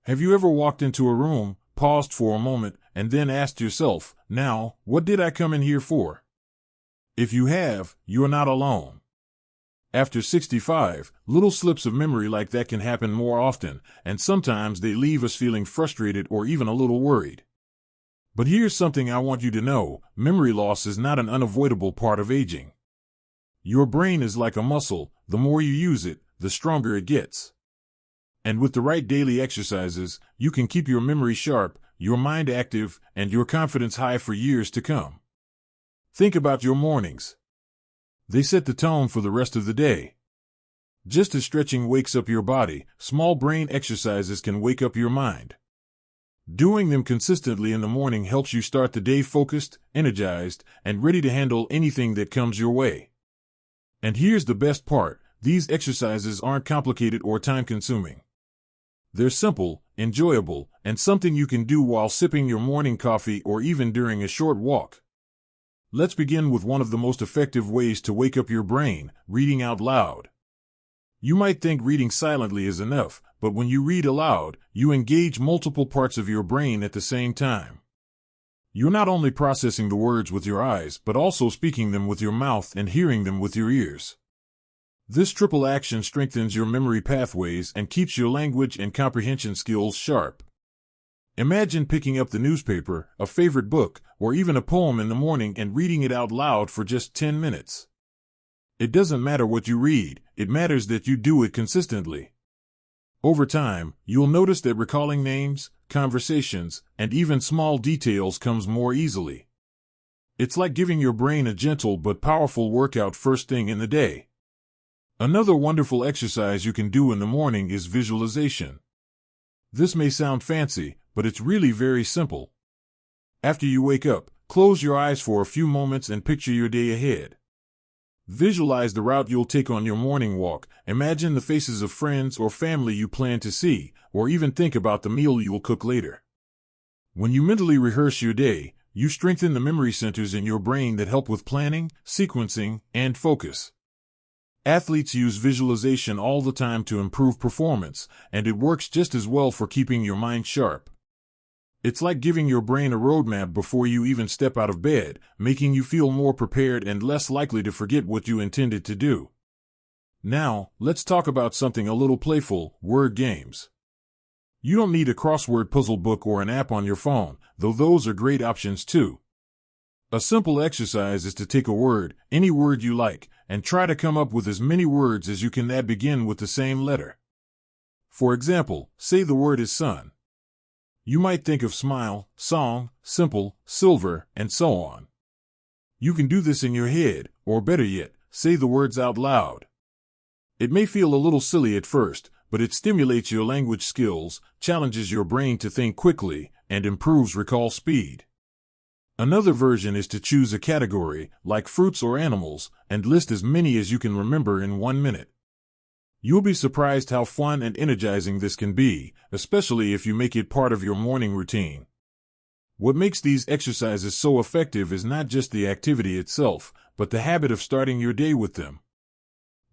Have you ever walked into a room, paused for a moment, and then asked yourself, now, what did I come in here for? If you have, you are not alone. After 65, little slips of memory like that can happen more often, and sometimes they leave us feeling frustrated or even a little worried. But here's something I want you to know: memory loss is not an unavoidable part of aging. Your brain is like a muscle. The more you use it, the stronger it gets. And with the right daily exercises, you can keep your memory sharp, your mind active, and your confidence high for years to come. Think about your mornings. They set the tone for the rest of the day. Just as stretching wakes up your body, small brain exercises can wake up your mind. Doing them consistently in the morning helps you start the day focused, energized, and ready to handle anything that comes your way. And here's the best part: these exercises aren't complicated or time-consuming. They're simple, enjoyable, and something you can do while sipping your morning coffee or even during a short walk. Let's begin with one of the most effective ways to wake up your brain: reading out loud. You might think reading silently is enough, but when you read aloud, you engage multiple parts of your brain at the same time. You're not only processing the words with your eyes, but also speaking them with your mouth and hearing them with your ears. This triple action strengthens your memory pathways and keeps your language and comprehension skills sharp. Imagine picking up the newspaper, a favorite book, or even a poem in the morning and reading it out loud for just 10 minutes. It doesn't matter what you read, it matters that you do it consistently. Over time, you'll notice that recalling names, conversations, and even small details comes more easily. It's like giving your brain a gentle but powerful workout first thing in the day. Another wonderful exercise you can do in the morning is visualization. This may sound fancy, but it's really very simple. After you wake up, close your eyes for a few moments and picture your day ahead. Visualize the route you'll take on your morning walk. Imagine the faces of friends or family you plan to see, or even think about the meal you'll cook later. When you mentally rehearse your day, you strengthen the memory centers in your brain that help with planning, sequencing, and focus. Athletes use visualization all the time to improve performance, and it works just as well for keeping your mind sharp. It's like giving your brain a roadmap before you even step out of bed, making you feel more prepared and less likely to forget what you intended to do. Now, let's talk about something a little playful: word games. You don't need a crossword puzzle book or an app on your phone, though those are great options too. A simple exercise is to take a word, any word you like, and try to come up with as many words as you can that begin with the same letter. For example, say the word is sun. You might think of smile, song, simple, silver, and so on. You can do this in your head, or better yet, say the words out loud. It may feel a little silly at first, but it stimulates your language skills, challenges your brain to think quickly, and improves recall speed. Another version is to choose a category, like fruits or animals, and list as many as you can remember in 1 minute. You'll be surprised how fun and energizing this can be, especially if you make it part of your morning routine. What makes these exercises so effective is not just the activity itself, but the habit of starting your day with them.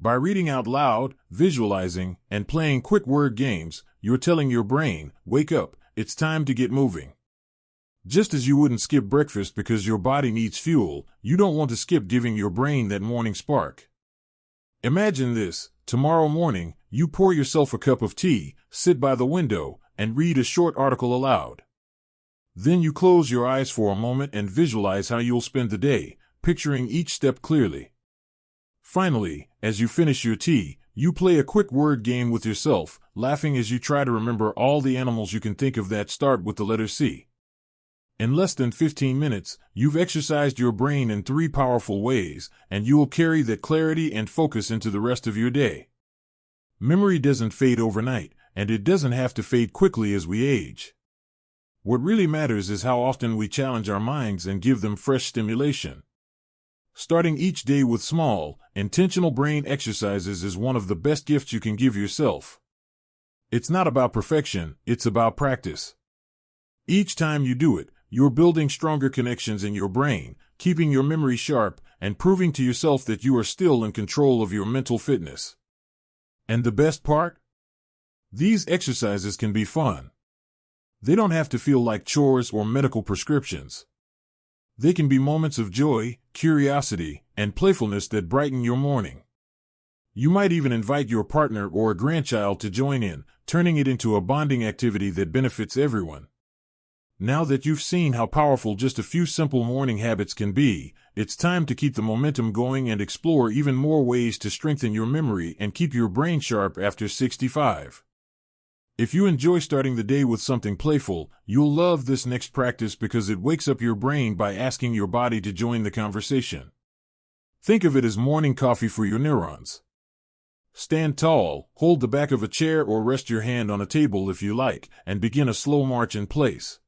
By reading out loud, visualizing, and playing quick word games, you're telling your brain, "Wake up, it's time to get moving." Just as you wouldn't skip breakfast because your body needs fuel, you don't want to skip giving your brain that morning spark. Imagine this: tomorrow morning, you pour yourself a cup of tea, sit by the window, and read a short article aloud. Then you close your eyes for a moment and visualize how you'll spend the day, picturing each step clearly. Finally, as you finish your tea, you play a quick word game with yourself, laughing as you try to remember all the animals you can think of that start with the letter C. In less than 15 minutes, you've exercised your brain in 3 powerful ways, and you will carry that clarity and focus into the rest of your day. Memory doesn't fade overnight, and it doesn't have to fade quickly as we age. What really matters is how often we challenge our minds and give them fresh stimulation. Starting each day with small, intentional brain exercises is one of the best gifts you can give yourself. It's not about perfection, it's about practice. Each time you do it, you're building stronger connections in your brain, keeping your memory sharp, and proving to yourself that you are still in control of your mental fitness. And the best part? These exercises can be fun. They don't have to feel like chores or medical prescriptions. They can be moments of joy, curiosity, and playfulness that brighten your morning. You might even invite your partner or a grandchild to join in, turning it into a bonding activity that benefits everyone. Now that you've seen how powerful just a few simple morning habits can be, it's time to keep the momentum going and explore even more ways to strengthen your memory and keep your brain sharp after 65. If you enjoy starting the day with something playful, you'll love this next practice because it wakes up your brain by asking your body to join the conversation. Think of it as morning coffee for your neurons. Stand tall, hold the back of a chair or rest your hand on a table if you like, and begin a slow march in place.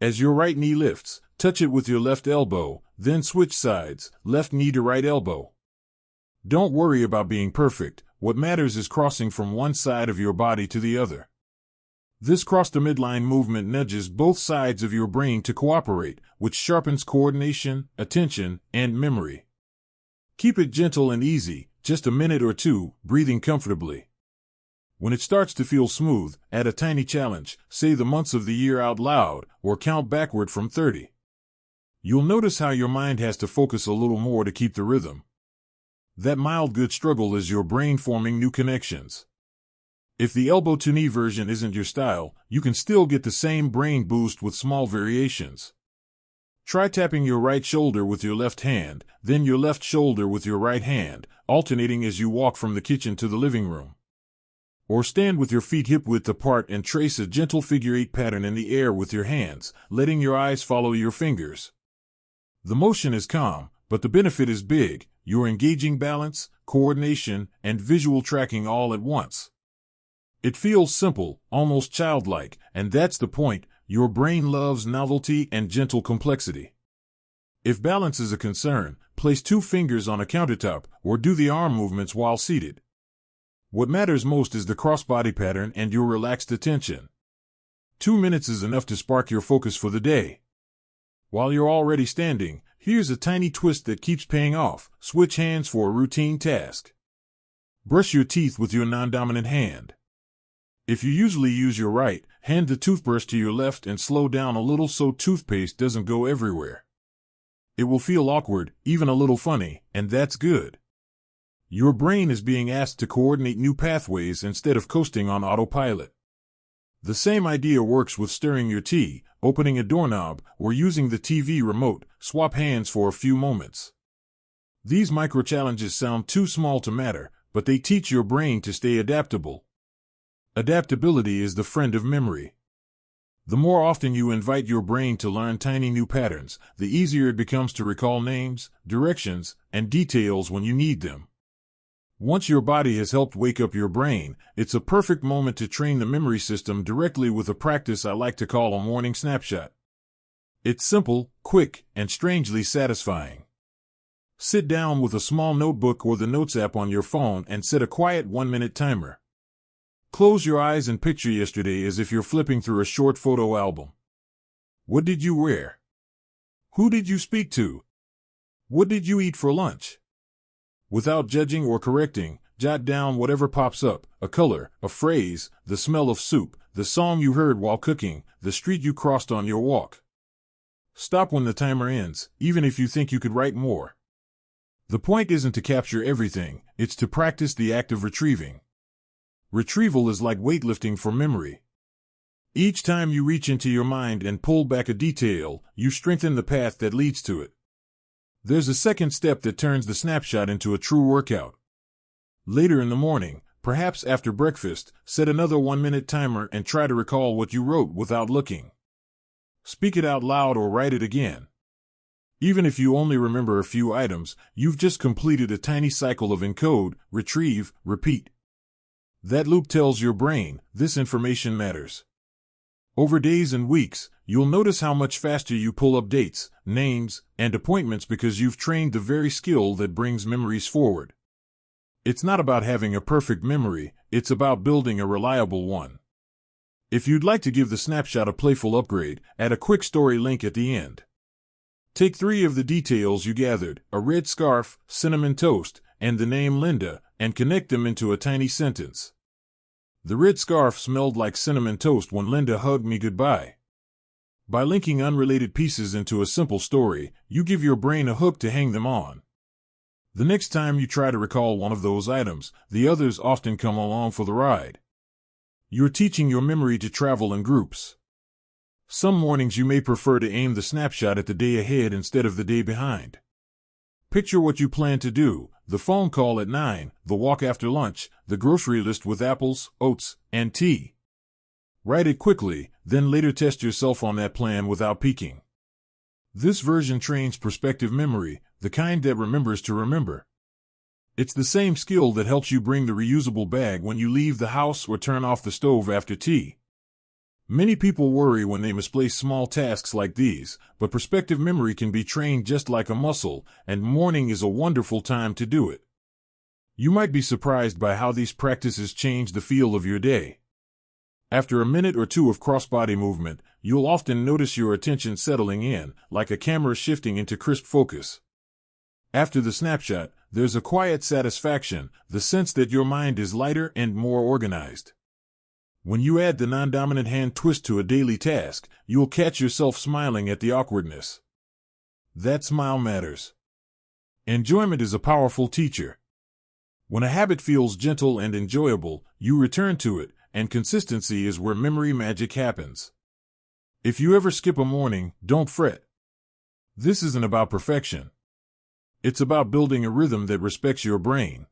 As your right knee lifts, touch it with your left elbow, then switch sides, left knee to right elbow. Don't worry about being perfect. What matters is crossing from one side of your body to the other. This cross-the-midline movement nudges both sides of your brain to cooperate, which sharpens coordination, attention, and memory. Keep it gentle and easy, just a minute or two, breathing comfortably. When it starts to feel smooth, add a tiny challenge, say the months of the year out loud, or count backward from 30. You'll notice how your mind has to focus a little more to keep the rhythm. That mild good struggle is your brain forming new connections. If the elbow-to-knee version isn't your style, you can still get the same brain boost with small variations. Try tapping your right shoulder with your left hand, then your left shoulder with your right hand, alternating as you walk from the kitchen to the living room. Or stand with your feet hip-width apart and trace a gentle figure-8 pattern in the air with your hands, letting your eyes follow your fingers. The motion is calm, but the benefit is big. You're engaging balance, coordination, and visual tracking all at once. It feels simple, almost childlike, and that's the point. Your brain loves novelty and gentle complexity. If balance is a concern, place 2 fingers on a countertop or do the arm movements while seated. What matters most is the crossbody pattern and your relaxed attention. 2 minutes is enough to spark your focus for the day. While you're already standing, here's a tiny twist that keeps paying off. Switch hands for a routine task. Brush your teeth with your non-dominant hand. If you usually use your right, hand the toothbrush to your left and slow down a little so toothpaste doesn't go everywhere. It will feel awkward, even a little funny, and that's good. Your brain is being asked to coordinate new pathways instead of coasting on autopilot. The same idea works with stirring your tea, opening a doorknob, or using the TV remote. Swap hands for a few moments. These micro-challenges sound too small to matter, but they teach your brain to stay adaptable. Adaptability is the friend of memory. The more often you invite your brain to learn tiny new patterns, the easier it becomes to recall names, directions, and details when you need them. Once your body has helped wake up your brain, it's a perfect moment to train the memory system directly with a practice I like to call a morning snapshot. It's simple, quick, and strangely satisfying. Sit down with a small notebook or the Notes app on your phone and set a quiet 1-minute timer. Close your eyes and picture yesterday as if you're flipping through a short photo album. What did you wear? Who did you speak to? What did you eat for lunch? Without judging or correcting, jot down whatever pops up: a color, a phrase, the smell of soup, the song you heard while cooking, the street you crossed on your walk. Stop when the timer ends, even if you think you could write more. The point isn't to capture everything, it's to practice the act of retrieving. Retrieval is like weightlifting for memory. Each time you reach into your mind and pull back a detail, you strengthen the path that leads to it. There's a second step that turns the snapshot into a true workout. Later in the morning, perhaps after breakfast, set another 1-minute timer and try to recall what you wrote without looking. Speak it out loud or write it again. Even if you only remember a few items, you've just completed a tiny cycle of encode, retrieve, repeat. That loop tells your brain, this information matters. Over days and weeks, you'll notice how much faster you pull up dates, names, and appointments because you've trained the very skill that brings memories forward. It's not about having a perfect memory, it's about building a reliable one. If you'd like to give the snapshot a playful upgrade, add a quick story link at the end. Take 3 of the details you gathered, a red scarf, cinnamon toast, and the name Linda, and connect them into a tiny sentence. The red scarf smelled like cinnamon toast when Linda hugged me goodbye. By linking unrelated pieces into a simple story, you give your brain a hook to hang them on. The next time you try to recall one of those items, the others often come along for the ride. You're teaching your memory to travel in groups. Some mornings you may prefer to aim the snapshot at the day ahead instead of the day behind. Picture what you plan to do: the phone call at 9, the walk after lunch, the grocery list with apples, oats, and tea. Write it quickly, then later test yourself on that plan without peeking. This version trains perspective memory, the kind that remembers to remember. It's the same skill that helps you bring the reusable bag when you leave the house or turn off the stove after tea. Many people worry when they misplace small tasks like these, but perspective memory can be trained just like a muscle, and morning is a wonderful time to do it. You might be surprised by how these practices change the feel of your day. After a minute or two of crossbody movement, you'll often notice your attention settling in, like a camera shifting into crisp focus. After the snapshot, there's a quiet satisfaction, the sense that your mind is lighter and more organized. When you add the non-dominant hand twist to a daily task, you'll catch yourself smiling at the awkwardness. That smile matters. Enjoyment is a powerful teacher. When a habit feels gentle and enjoyable, you return to it, and consistency is where memory magic happens. If you ever skip a morning, don't fret. This isn't about perfection. It's about building a rhythm that respects your brain.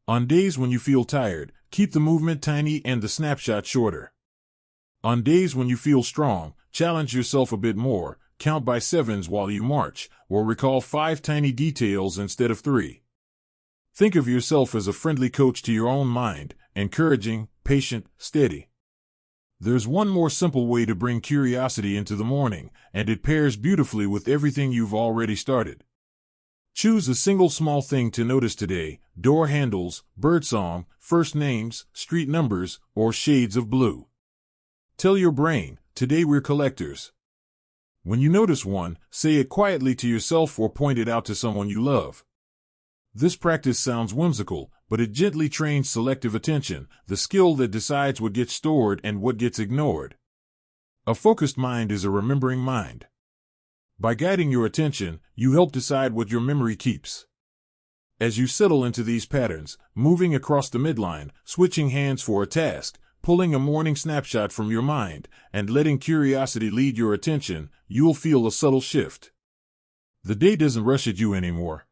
On days when you feel tired, keep the movement tiny and the snapshot shorter. On days when you feel strong, challenge yourself a bit more, count by sevens while you march, or recall 5 tiny details instead of 3. Think of yourself as a friendly coach to your own mind, encouraging, patient, steady. There's one more simple way to bring curiosity into the morning, and it pairs beautifully with everything you've already started. Choose a single small thing to notice today: door handles, birdsong, first names, street numbers, or shades of blue. Tell your brain, today we're collectors. When you notice one, say it quietly to yourself or point it out to someone you love. This practice sounds whimsical, but it gently trains selective attention, the skill that decides what gets stored and what gets ignored. A focused mind is a remembering mind. By guiding your attention, you help decide what your memory keeps. As you settle into these patterns, moving across the midline, switching hands for a task, pulling a morning snapshot from your mind, and letting curiosity lead your attention, you'll feel a subtle shift. The day doesn't rush at you anymore.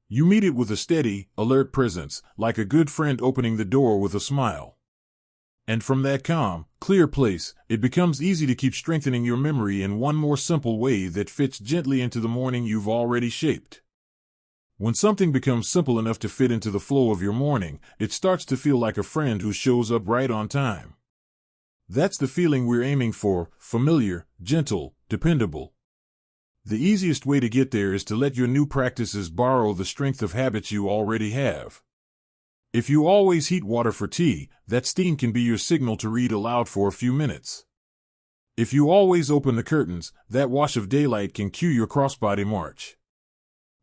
You meet it with a steady, alert presence, like a good friend opening the door with a smile. And from that calm, clear place, it becomes easy to keep strengthening your memory in one more simple way that fits gently into the morning you've already shaped. When something becomes simple enough to fit into the flow of your morning, it starts to feel like a friend who shows up right on time. That's the feeling we're aiming for: familiar, gentle, dependable. The easiest way to get there is to let your new practices borrow the strength of habits you already have. If you always heat water for tea, that steam can be your signal to read aloud for a few minutes. If you always open the curtains, that wash of daylight can cue your crossbody march.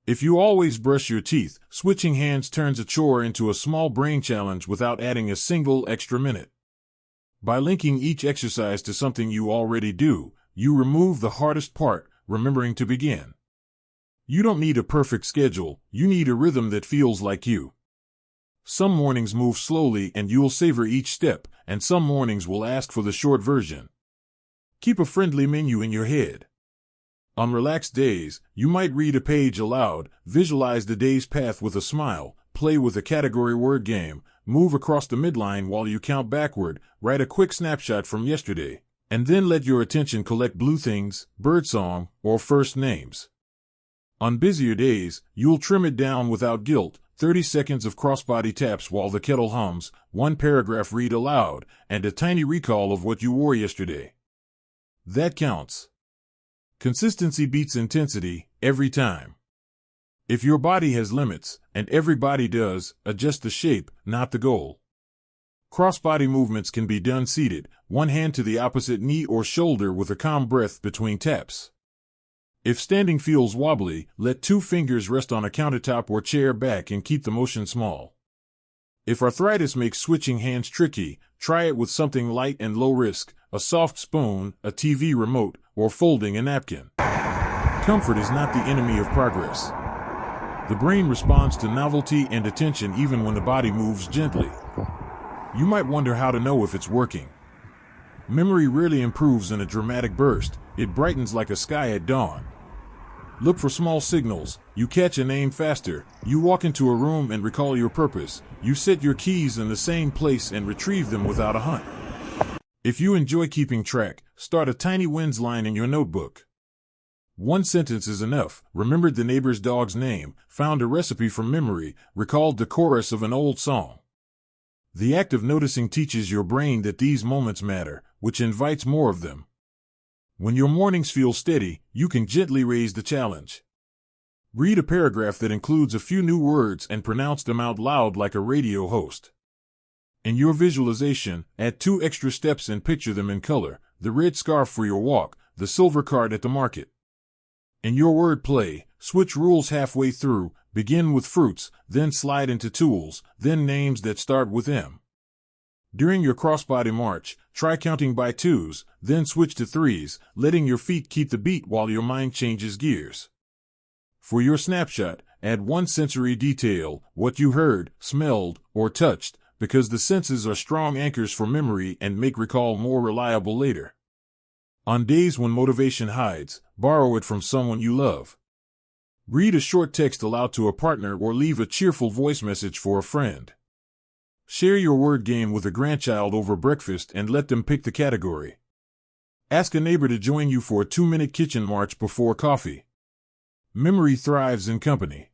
If you always brush your teeth, switching hands turns a chore into a small brain challenge without adding a single extra minute. By linking each exercise to something you already do, you remove the hardest part: remembering to begin. You don't need a perfect schedule, you need a rhythm that feels like you. Some mornings move slowly and you'll savor each step, and some mornings will ask for the short version. Keep a friendly menu in your head. On relaxed days, you might read a page aloud, visualize the day's path with a smile, play with a category word game, move across the midline while you count backward, write a quick snapshot from yesterday, and then let your attention collect blue things, birdsong, or first names. On busier days, you'll trim it down without guilt: 30 seconds of crossbody taps while the kettle hums, 1 paragraph read aloud, and a tiny recall of what you wore yesterday. That counts. Consistency beats intensity, every time. If your body has limits, and every body does, adjust the shape, not the goal. Crossbody movements can be done seated, one hand to the opposite knee or shoulder with a calm breath between taps. If standing feels wobbly, let 2 fingers rest on a countertop or chair back and keep the motion small. If arthritis makes switching hands tricky, try it with something light and low risk, a soft spoon, a TV remote, or folding a napkin. Comfort is not the enemy of progress. The brain responds to novelty and attention even when the body moves gently. You might wonder how to know if it's working. Memory rarely improves in a dramatic burst. It brightens like a sky at dawn. Look for small signals. You catch a name faster. You walk into a room and recall your purpose. You set your keys in the same place and retrieve them without a hunt. If you enjoy keeping track, start a tiny wins line in your notebook. One sentence is enough. Remembered the neighbor's dog's name, found a recipe from memory, recalled the chorus of an old song. The act of noticing teaches your brain that these moments matter, which invites more of them. When your mornings feel steady, you can gently raise the challenge. Read a paragraph that includes a few new words and pronounce them out loud like a radio host. In your visualization, add 2 extra steps and picture them in color: the red scarf for your walk, the silver card at the market. In your word play, switch rules halfway through. Begin with fruits, then slide into tools, then names that start with M. During your crossbody march, try counting by 2s, then switch to 3s, letting your feet keep the beat while your mind changes gears. For your snapshot, add 1 sensory detail, what you heard, smelled, or touched, because the senses are strong anchors for memory and make recall more reliable later. On days when motivation hides, borrow it from someone you love. Read a short text aloud to a partner or leave a cheerful voice message for a friend. Share your word game with a grandchild over breakfast and let them pick the category. Ask a neighbor to join you for a 2-minute kitchen march before coffee. Memory thrives in company.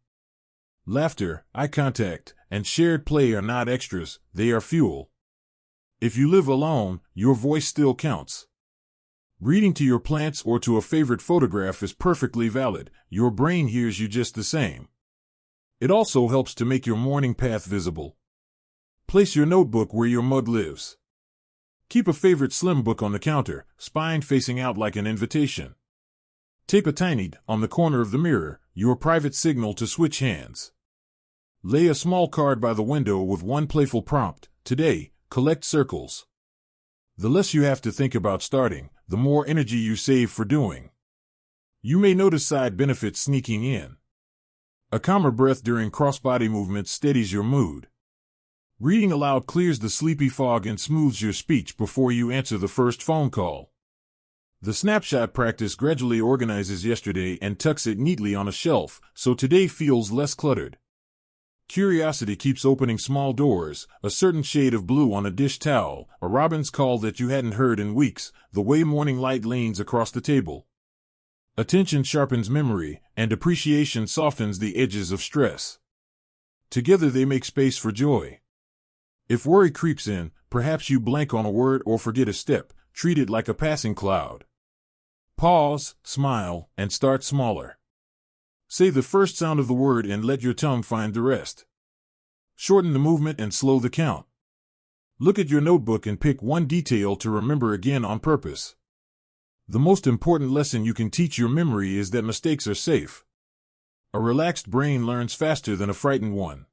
Laughter, eye contact, and shared play are not extras, they are fuel. If you live alone, your voice still counts. Reading to your plants or to a favorite photograph is perfectly valid. Your brain hears you just the same. It also helps to make your morning path visible. Place your notebook where your mug lives. Keep a favorite slim book on the counter, spine facing out like an invitation. Tape a tiny on the corner of the mirror, your private signal to switch hands. Lay a small card by the window with one playful prompt: today, collect circles. The less you have to think about starting, the more energy you save for doing. You may notice side benefits sneaking in. A calmer breath during crossbody movements steadies your mood. Reading aloud clears the sleepy fog and smooths your speech before you answer the first phone call. The snapshot practice gradually organizes yesterday and tucks it neatly on a shelf, so today feels less cluttered. Curiosity keeps opening small doors: a certain shade of blue on a dish towel, a robin's call that you hadn't heard in weeks, the way morning light leans across the table. Attention sharpens memory, and appreciation softens the edges of stress. Together they make space for joy. If worry creeps in, perhaps you blank on a word or forget a step, treat it like a passing cloud. Pause, smile, and start smaller. Say the first sound of the word and let your tongue find the rest. Shorten the movement and slow the count. Look at your notebook and pick one detail to remember again on purpose. The most important lesson you can teach your memory is that mistakes are safe. A relaxed brain learns faster than a frightened one.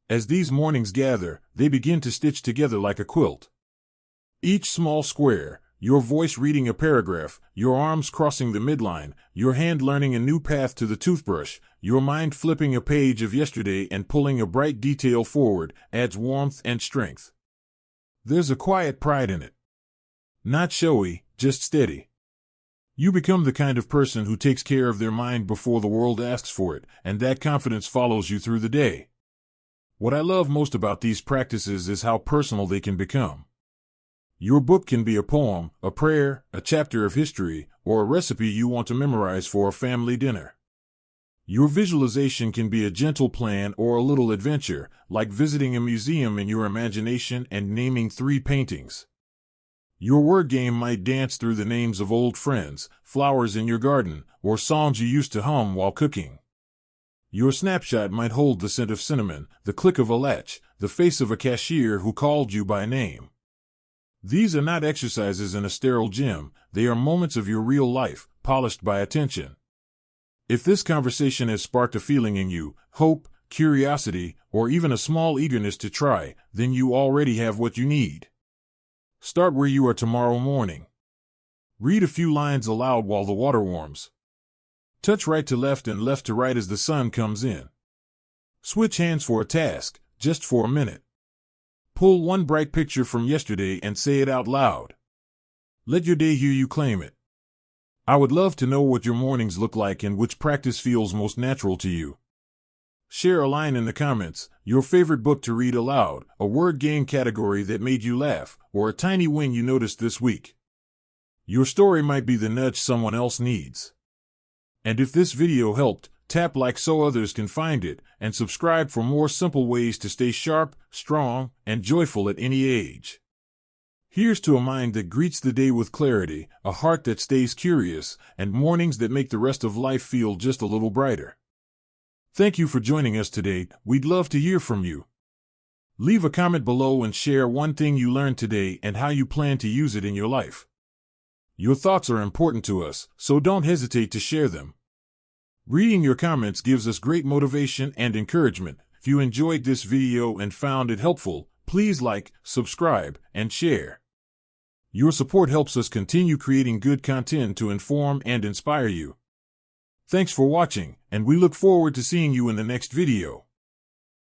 As these mornings gather, they begin to stitch together like a quilt. Each small square, your voice reading a paragraph, your arms crossing the midline, your hand learning a new path to the toothbrush, your mind flipping a page of yesterday and pulling a bright detail forward, adds warmth and strength. There's a quiet pride in it. Not showy, just steady. You become the kind of person who takes care of their mind before the world asks for it, and that confidence follows you through the day. What I love most about these practices is how personal they can become. Your book can be a poem, a prayer, a chapter of history, or a recipe you want to memorize for a family dinner. Your visualization can be a gentle plan or a little adventure, like visiting a museum in your imagination and naming 3 paintings. Your word game might dance through the names of old friends, flowers in your garden, or songs you used to hum while cooking. Your snapshot might hold the scent of cinnamon, the click of a latch, the face of a cashier who called you by name. These are not exercises in a sterile gym, they are moments of your real life, polished by attention. If this conversation has sparked a feeling in you, hope, curiosity, or even a small eagerness to try, then you already have what you need. Start where you are tomorrow morning. Read a few lines aloud while the water warms. Touch right to left and left to right as the sun comes in. Switch hands for a task, just for a minute. Pull one bright picture from yesterday and say it out loud. Let your day hear you claim it. I would love to know what your mornings look like and which practice feels most natural to you. Share a line in the comments, your favorite book to read aloud, a word game category that made you laugh, or a tiny win you noticed this week. Your story might be the nudge someone else needs. And if this video helped, tap like so others can find it, and subscribe for more simple ways to stay sharp, strong, and joyful at any age. Here's to a mind that greets the day with clarity, a heart that stays curious, and mornings that make the rest of life feel just a little brighter. Thank you for joining us today. We'd love to hear from you. Leave a comment below and share one thing you learned today and how you plan to use it in your life. Your thoughts are important to us, so don't hesitate to share them. Reading your comments gives us great motivation and encouragement. If you enjoyed this video and found it helpful, please like, subscribe, and share. Your support helps us continue creating good content to inform and inspire you. Thanks for watching, and we look forward to seeing you in the next video.